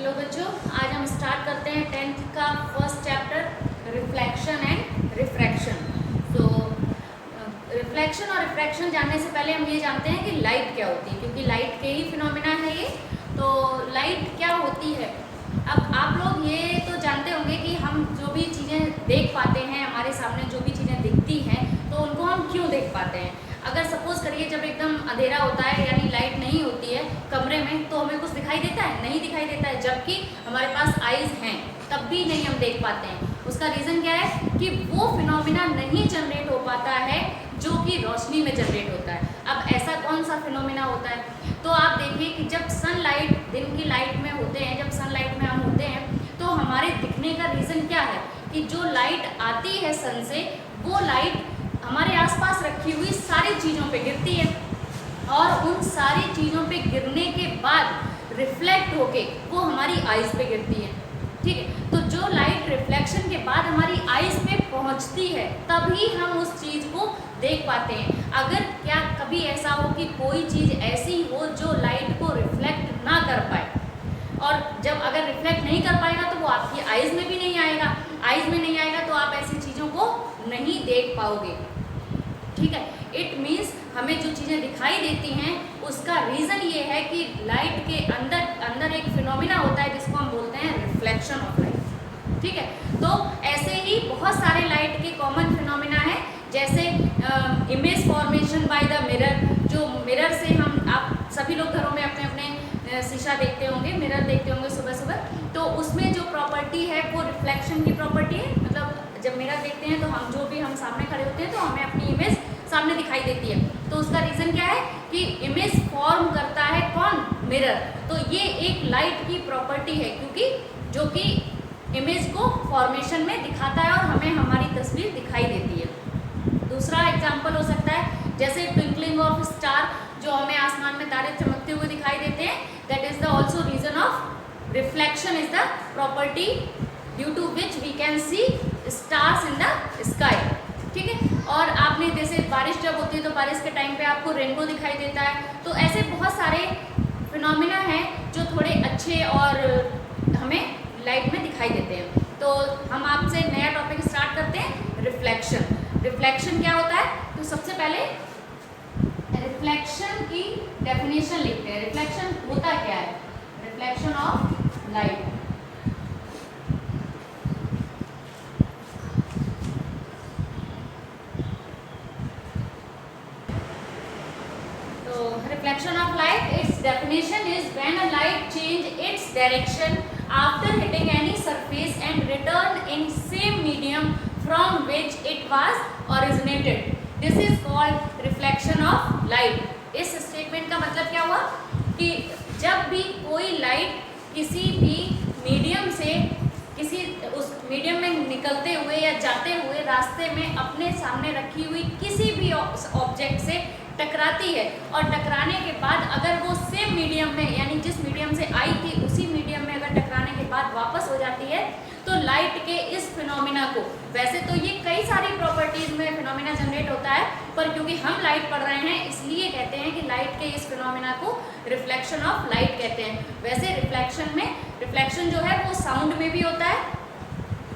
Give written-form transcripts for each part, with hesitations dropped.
Hello बच्चों, आज हम स्टार्ट करते हैं 10th का first chapter reflection and refraction. तो रिफ्लेक्शन और रिफ्रैक्शन जानने से पहले हम ये जानते हैं कि लाइट क्या होती है, क्योंकि लाइट के ही फिनोमिना है ये। तो लाइट क्या होती है, अब आप लोग ये तो जानते होंगे कि हम जो भी चीज़ें देख पाते हैं, हमारे सामने जो भी चीज़ें दिखती हैं, तो उनको हम क्यों देख पाते हैं। अगर सपोज करिए जब एकदम अंधेरा होता है यानी लाइट नहीं होती है कमरे में, तो हमें कुछ दिखाई देता है, नहीं दिखाई देता है। जबकि हमारे पास आईज हैं तब भी नहीं हम देख पाते हैं। उसका रीज़न क्या है कि वो फिनोमिना नहीं जनरेट हो पाता है जो कि रोशनी में जनरेट होता है। अब ऐसा कौन सा फिनोमिना होता है, तो आप देखिए कि जब सनलाइट दिन की लाइट में होते हैं, जब सनलाइट में हम होते हैं, तो हमारे दिखने का रीज़न क्या है कि जो लाइट आती है सन से, वो लाइट हमारे आसपास रखी हुई सारी चीज़ों पे गिरती है और उन सारी चीज़ों पे गिरने के बाद रिफ्लेक्ट होके वो हमारी आइज़ पे गिरती है। ठीक है, तो जो लाइट रिफ्लेक्शन के बाद हमारी आइज़ पे पहुंचती है तभी हम उस चीज़ को देख पाते हैं। अगर क्या कभी ऐसा हो कि कोई चीज़ ऐसी हो जो लाइट को रिफ्लेक्ट ना कर पाए, और जब अगर रिफ्लेक्ट नहीं कर पाएगा तो वो आपकी आइज़ में भी नहीं आएगा, आइज़ में नहीं आएगा तो आप ऐसी चीज़ों को नहीं देख पाओगे। ठीक है, इट मीन्स हमें जो चीज़ें दिखाई देती हैं उसका रीज़न ये है कि लाइट के अंदर एक फिनोमिना होता है जिसको हम बोलते हैं रिफ्लेक्शन ऑफ लाइट। ठीक है, तो ऐसे ही बहुत सारे लाइट के कॉमन फिनोमिना है, जैसे image formation by the mirror. जो मिरर से आप सभी लोग घरों में अपने अपने शीशा देखते होंगे, मिरर देखते होंगे सुबह सुबह, तो उसमें जो प्रॉपर्टी है वो रिफ्लेक्शन की प्रॉपर्टी है। मतलब जब मिरर देखते हैं तो हम सामने खड़े होते हैं तो हमें अपनी इमेज सामने दिखाई देती है। तो उसका रीज़न क्या है कि इमेज फॉर्म करता है कौन, मिरर। तो ये एक लाइट की प्रॉपर्टी है, क्योंकि जो कि इमेज को फॉर्मेशन में दिखाता है और हमें हमारी तस्वीर दिखाई देती है। दूसरा एग्जाम्पल हो सकता है जैसे ट्विंकलिंग ऑफ स्टार, जो हमें आसमान में तारे चमकते हुए दिखाई देते हैं, that is the also reason of reflection is the property due to which we can see stars in the sky. ठीक है, और आपने जैसे बारिश जब होती है तो बारिश के टाइम पे आपको रेनबो दिखाई देता है। तो ऐसे बहुत सारे फिनोमिना हैं जो थोड़े अच्छे और हमें लाइट में दिखाई देते हैं। तो हम आपसे नया टॉपिक स्टार्ट करते हैं, रिफ्लेक्शन। रिफ्लेक्शन क्या होता है, तो सबसे पहले रिफ्लेक्शन की डेफिनेशन लिखते हैं। रिफ्लेक्शन होता क्या है, reflection of light. Reflection of light, its definition is when a light change its direction after hitting any surface and return in same medium from which it was originated. This is called reflection of light. इस statement का मतलब क्या हुआ कि जब भी कोई light किसी भी मीडियम से उस मीडियम में निकलते हुए या जाते हुए रास्ते में अपने सामने रखी हुई किसी भी ऑब्जेक्ट से टकराती है, और टकराने के बाद अगर वो सेम मीडियम में यानी जिस मीडियम से आई थी उसी मीडियम में अगर टकराने के बाद वापस हो जाती है, तो लाइट के इस फिनोमिना को, वैसे तो ये कई सारी प्रॉपर्टीज़ में फिनोमिना जनरेट होता है, पर क्योंकि हम लाइट पढ़ रहे हैं इसलिए कहते हैं कि लाइट के इस फिनोमिना को रिफ्लेक्शन ऑफ लाइट कहते हैं। वैसे रिफ्लेक्शन जो है वो साउंड में भी होता है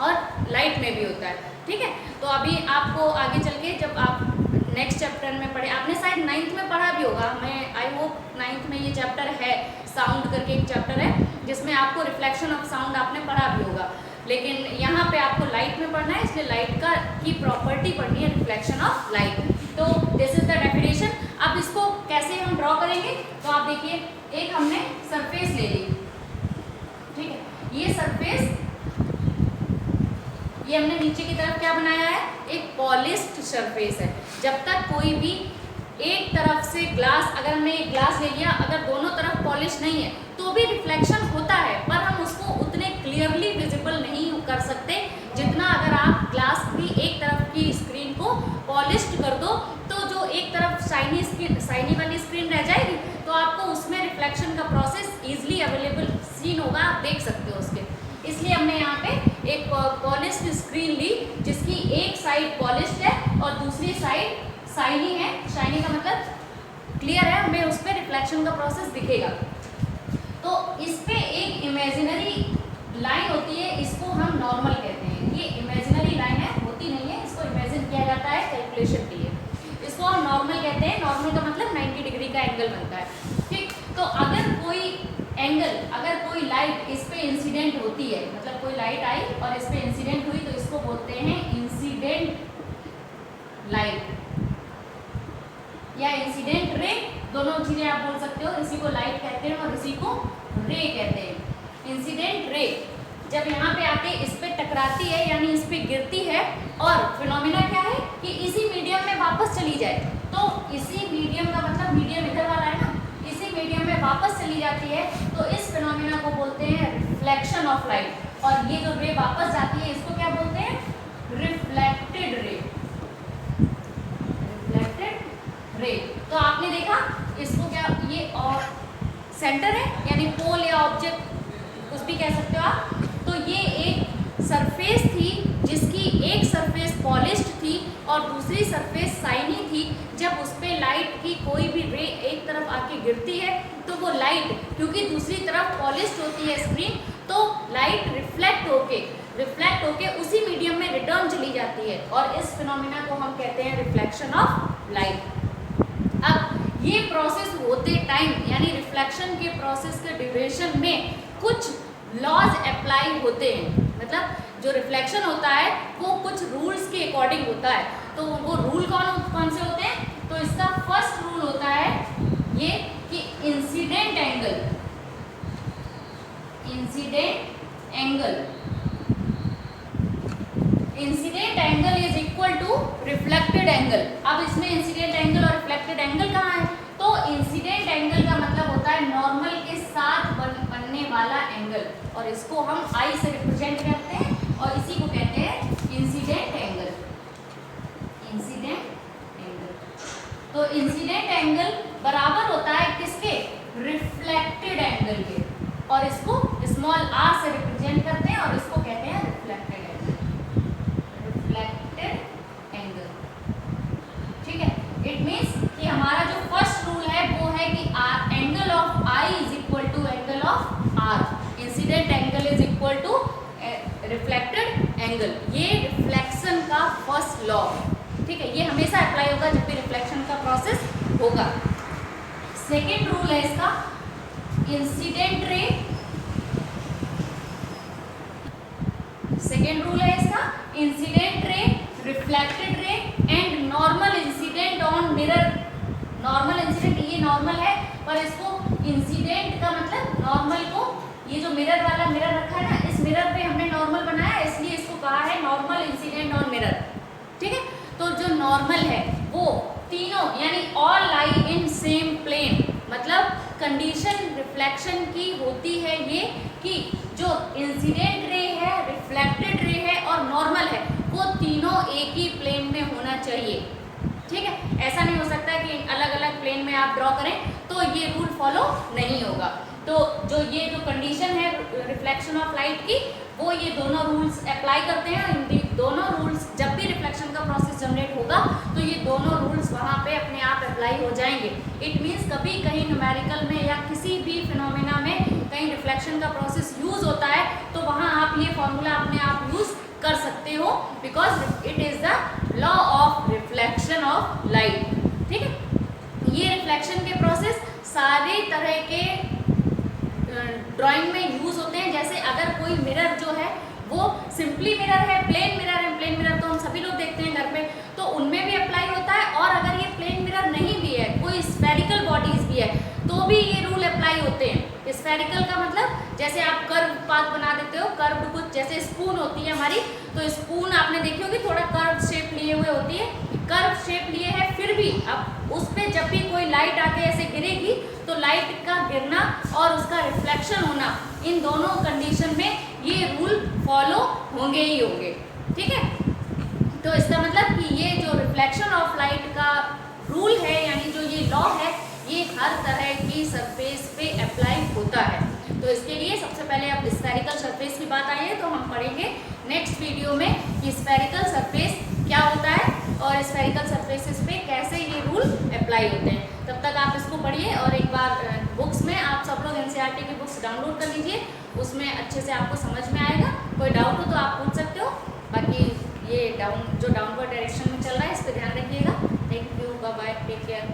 और लाइट में भी होता है। ठीक है, तो अभी आपको आगे चल के जब आप नेक्स्ट चैप्टर में पढ़े, आपने शायद 9th में पढ़ा भी होगा, मैं आई होप 9th में ये चैप्टर है, साउंड करके एक चैप्टर है जिसमें आपको रिफ्लेक्शन ऑफ साउंड आपने पढ़ा भी होगा। लेकिन यहाँ पे आपको लाइट में पढ़ना है, इसलिए लाइट की प्रॉपर्टी पढ़नी है, रिफ्लेक्शन ऑफ लाइट। तो दिस इज द डेफिनेशन। अब इसको कैसे हम ड्रॉ करेंगे, तो आप देखिए एक हमने सरफेस ले ली। ठीक है, ये सरफेस, ये हमने नीचे की तरफ क्या बनाया है, एक पॉलिश्ड सरफेस है। जब तक कोई भी एक तरफ से ग्लास, अगर हमने एक ग्लास ले लिया, अगर दोनों तरफ पॉलिश नहीं है तो भी रिफ्लेक्शन होता है, पर हम उसको उतने क्लियरली विजिबल नहीं कर सकते जितना अगर आप ग्लास की एक तरफ की स्क्रीन को पॉलिश्ड कर दो, तो जो एक तरफ शाइनी वाली स्क्रीन रह जाएगी, तो आपको उसमें रिफ्लेक्शन का प्रोसेस ईजिली अवेलेबल सीन होगा, आप देख सकते हो उसके। इसलिए हमने यहाँ पे एक पॉलिश्ड स्क्रीन ली जिसकी एक साइड पॉलिश्ड है और दूसरी साइड शाइनी है। शाइनी का मतलब क्लियर है, हमें उस पर रिफ्लेक्शन का प्रोसेस दिखेगा। तो इस पे एक इमेजिनरी एंगल बनता है। ठीक, तो अगर कोई लाइट इस पे इंसिडेंट होती है, मतलब कोई लाइट आई और इस पे इंसिडेंट हुई, तो इसको बोलते हैं इंसिडेंट लाइट या इंसिडेंट रे, दोनों चीजें आप बोल सकते हो। इसी को लाइट कहते हैं और इसी को रे कहते हैं। इंसिडेंट रे जब यहाँ पे आके इस पे टकराती है यानी इस पे गिरती है, और फिनोमेना क्या है कि इसी मीडियम में वापस चली जाए, तो इसी मीडियम का मतलब मीडियम इधर वाला है ना, इसी मीडियम में वापस चली जाती है, तो इस फिनोमेना को बोलते हैं रिफ्लेक्शन ऑफ लाइट। और ये जो रे वापस जाती है इसको क्या बोलते हैं? Reflected ray. Reflected ray. तो आपने देखा इसको क्या, ये और सेंटर है यानी पोल या ऑब्जेक्ट कुछ भी कह सकते हो आप। तो ये एक सरफेस थी जिसकी एक सरफेस पॉलिश्ड थी और दूसरी सरफेस शाइनी थी। जब उस पे लाइट की कोई भी रे एक तरफ आके गिरती है तो वो लाइट, क्योंकि दूसरी तरफ पॉलिश्ड होती है स्क्रीन, तो लाइट रिफ्लेक्ट होके उसी मीडियम में रिटर्न चली जाती है, और इस फिनोमेना को हम कहते हैं रिफ्लेक्शन ऑफ लाइट। अब ये प्रोसेस होते टाइम यानी रिफ्लेक्शन के प्रोसेस के ड्यूरेशन में कुछ लॉज अप्लाई होते हैं, मतलब जो रिफ्लेक्शन होता है वो कुछ रूल्स के अकॉर्डिंग होता है। तो वो रूल कौन से होते हैं? तो इसका फर्स्ट रूल होता है ये कि incident angle is equal to reflected angle. अब इसमें इंसिडेंट एंगल और रिफ्लेक्टेड एंगल कहाँ है? तो इंसिडेंट एंगल का मतलब होता है नॉर्मल के साथ बनने वाला एंगल, और इसको हम आई से रिप्रेजेंट करते हैं और इसी को कहते हैं इंसिडेंट एंगल। तो इंसिडेंट एंगल बराबर होता है किसके? रिफ्लेक्टेड एंगल के, और इसको स्मॉल आर से रिप्रेजेंट करते हैं और इसको कहते हैं रिफ्लेक्टेड एंगल। ठीक है, इट मीन्स कि हमारा जो फर्स्ट रूल है वो है कि angle of I is equal to angle of R. Incident angle is equal to reflected angle. ये रिफ्लेक्शन का फर्स्ट लॉ है। ठीक है, ये हमेशा अप्लाई होगा जब भी रिफ्लेक्शन का प्रोसेस होगा। सेकेंड रूल है इसका इंसिडेंट रे। सेकेंड रूल है इसका incident ray, reflected ray and normal incident on mirror. Normal incident, ये नॉर्मल है पर इसको इंसिडेंट का मतलब नॉर्मल को, ये जो मिरर वाला मिरर रखा है ना, इस मिरर पे हमने नॉर्मल बनाया इसलिए इसको कहा है नॉर्मल इंसिडेंट ऑन मिरर। ठीक है, तो जो नॉर्मल है वो तीनों यानी all lie in same plane, मतलब कंडीशन रिफ्लेक्शन की होती है ये कि जो इंसिडेंट रे है, रिफ्लेक्टेड रे है और नॉर्मल है, वो तीनों एक ही प्लेन में होना चाहिए। ठीक है, ऐसा नहीं हो सकता कि अलग अलग प्लेन में आप ड्रॉ करें, तो ये रूल फॉलो नहीं होगा। तो जो ये जो कंडीशन है रिफ्लेक्शन ऑफ लाइट की, वो ये दोनों रूल्स अप्लाई करते हैं। इन दोनों रूल्स जब भी रिफ्लेक्शन का प्रोसेस जनरेट होगा तो ये दोनों रूल्स वहाँ पे अपने आप अप्लाई हो जाएंगे। इट मीन्स कभी कहीं न्यूमेरिकल में या किसी भी फिनोमेना में कहीं रिफ्लेक्शन का प्रोसेस यूज होता है तो वहाँ आप ये फॉर्मूला अपने आप यूज कर सकते हो, because it is the law of reflection of light. ठीक है, ये रिफ्लेक्शन के प्रोसेस सारे तरह के ड्राइंग में यूज होते हैं। जैसे अगर कोई मिरर जो है वो सिंपली मिरर है, प्लेन मिरर तो हम सभी लोग देखते हैं घर पे, तो उनमें भी अप्लाई होता है। और अगर ये प्लेन मिरर नहीं भी है, कोई स्फेरिकल बॉडीज भी है, तो भी ये रूल अप्लाई होते हैं। स्फेरिकल का मतलब जैसे आप कर्व पाथ बना देते हो, कर्व कुछ जैसे स्पून होती है हमारी, तो स्पून आपने देखी होगी थोड़ा कर्व शेप लिए हुए होती है, कर्व शेप लिए है, फिर भी अब उस पर जब भी कोई लाइट आके ऐसे गिरेगी तो लाइट का गिरना और उसका रिफ्लेक्शन होना, इन दोनों कंडीशन में ये रूल फॉलो होंगे ही होंगे। ठीक है, तो इसका मतलब कि ये जो रिफ्लेक्शन ऑफ लाइट का रूल है यानी जो ये लॉ है, ये हर तरह की सरफेस पे अप्लाई होता है। तो इसके लिए सबसे पहले अब स्फेरिकल सरफेस की बात आई है, तो हम पढ़ेंगे नेक्स्ट वीडियो में कि स्फेरिकल सरफेस क्या होता है और स्फेरिकल सरफेसेस पे कैसे ये रूल अप्लाई होते हैं। तब तक आप इसको पढ़िए और एक बार बुक्स में आप सब लोग एनसीईआरटी की बुक्स डाउनलोड कर लीजिए, उसमें अच्छे से आपको समझ में आएगा। कोई डाउट हो तो आप पूछ सकते हो। बाकी ये जो डाउनवर्ड डायरेक्शन में चल रहा है इस पर ध्यान रखिएगा। Thank you, bye bye, take care.